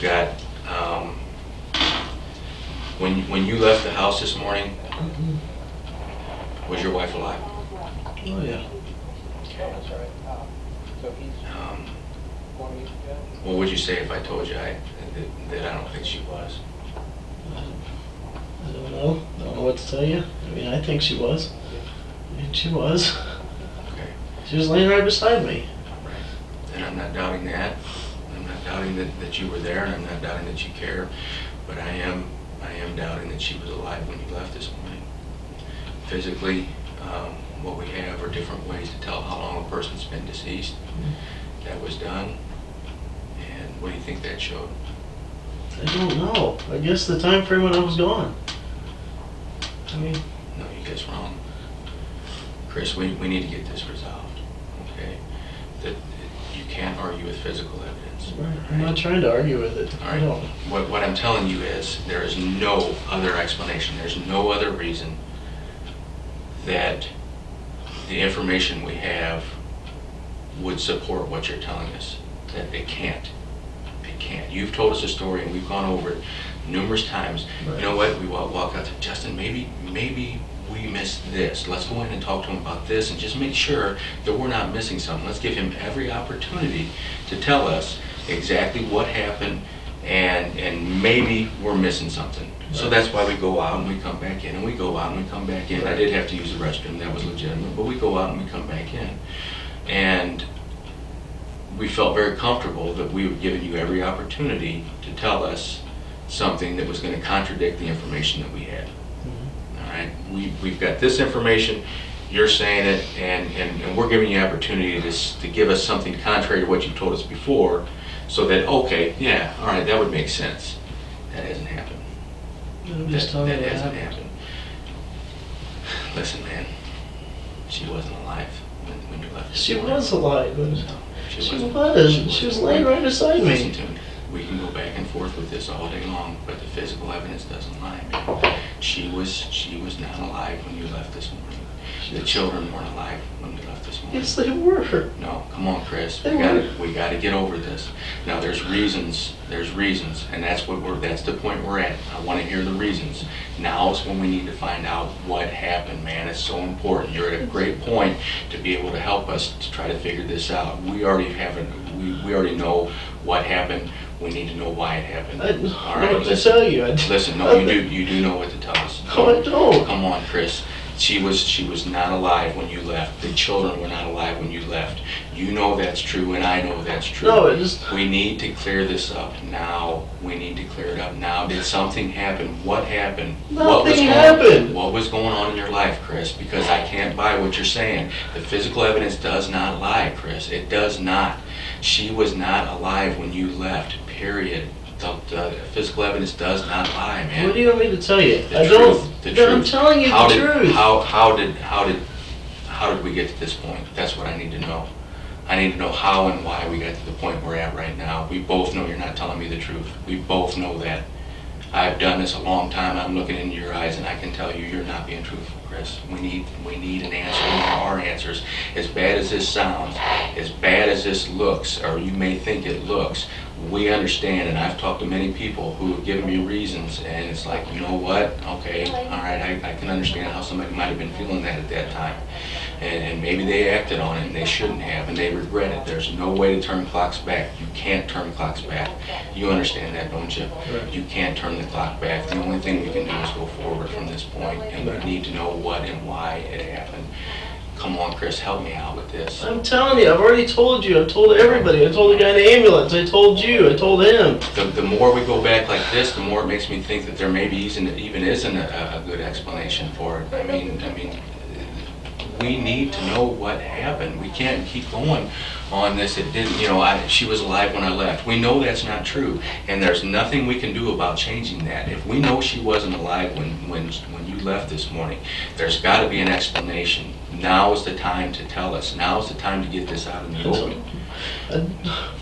got, when you left the house this morning, was your wife alive? Oh yeah. What would you say if I told you that I don't think she was? I don't know. I don't know what to tell you. I mean, I think she was. I mean, she was. Okay. She was laying right beside me. Right. And I'm not doubting that. I'm not doubting that you were there, and I'm not doubting that you care. But I am doubting that she was alive when you left this morning. Physically, what we have are different ways to tell how long a person's been deceased. That was done. And what do you think that showed? I don't know. I guess the time frame when I was gone. I mean, No, you guess wrong. Chris, we need to get this resolved, okay? That you can't argue with physical evidence. right. I'm not trying to argue with it. All I right. don't. What I'm telling you is there is no other explanation. There's no other reason that the information we have would support what you're telling us. That it can't. It can't. You've told us a story and we've gone over it numerous times. Right. You know what? We walk out to Justin, maybe we missed this. Let's go in and talk to him about this and just make sure that we're not missing something. Let's give him every opportunity to tell us exactly what happened and maybe we're missing something. Right. So that's why we go out and we come back in and we go out and we come back in. Right. I did have to use the restroom, that was legitimate, but we go out and we come back in. And we felt very comfortable that we were giving you every opportunity to tell us something that was going to contradict the information that we had. All right, we've got this information, you're saying it, and we're giving you opportunity to give us something contrary to what you told us before, so that, okay, yeah, all right, that would make sense. That hasn't happened. I'm just telling you that what hasn't happened. happened. Listen, man, she wasn't alive when you left. She was alive. No, She was laying right beside Listen me. to me. We can go back and forth with this all day long, but the physical evidence doesn't lie, man. She was not alive when you left this morning. The children weren't alive when you left this morning. Yes, they were. No, come on, Chris. They We gotta get over this. Now there's reasons, and that's the point we're at. I wanna hear the reasons. Now is when we need to find out what happened, man. It's so important. You're at a great point to be able to help us to try to figure this out. We already know what happened. We need to know why it happened. I know All right, what to tell you. Listen, no, you do know what to tell us. No, I don't. Come on, Chris. She was not alive when you left. The children were not alive when you left. You know that's true, and I know that's true. No, it just... We need to clear this up now. We need to clear it up now. Did something happen? What happened? Nothing happened. What was going on in your life, Chris? Because I can't buy what you're saying. The physical evidence does not lie, Chris. It does not. She was not alive when you left, period. The physical evidence does not lie, man. What do you want me to tell you? The truth. I'm telling you the truth. How did we get to this point? That's what I need to know. I need to know how and why we got to the point we're at right now. We both know you're not telling me the truth. We both know that. I've done this a long time. I'm looking into your eyes and I can tell you you're not being truthful, Chris. We need an answer. We need our answers. As bad as this sounds, as bad as this looks, or you may think it looks, we understand, and I've talked to many people who have given me reasons, and it's like, you know what, okay, all right, I can understand how somebody might have been feeling that at that time. And maybe they acted on it and they shouldn't have, and they regret it. There's no way to turn clocks back. You can't turn clocks back. You understand that, don't you? Right. You can't turn the clock back. The only thing we can do is go forward from this point, and we need to know what and why it happened. Come on, Chris, help me out with this. I'm telling you, I've already told you. I've told everybody. I told the guy in the ambulance. I told you. I told him. The more we go back like this, the more it makes me think that there maybe even isn't a good explanation for it. I mean, we need to know what happened. We can't keep going on this. It didn't, she was alive when I left. We know that's not true, and there's nothing we can do about changing that. If we know she wasn't alive when you left this morning, there's got to be an explanation. Now is the time to tell us. Now is the time to get this out in the open.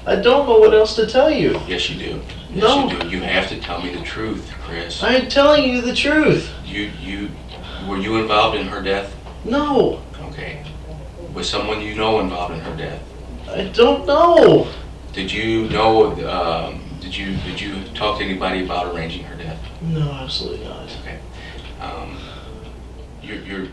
I don't know what else to tell you. Yes, you do. Yes, No. you do. You have to tell me the truth, Chris. I'm telling you the truth. Were you involved in her death? No, Okay. Was someone you know involved in her death? I don't know. Did you know did you talk to anybody about arranging her death? No, absolutely not. Okay. You're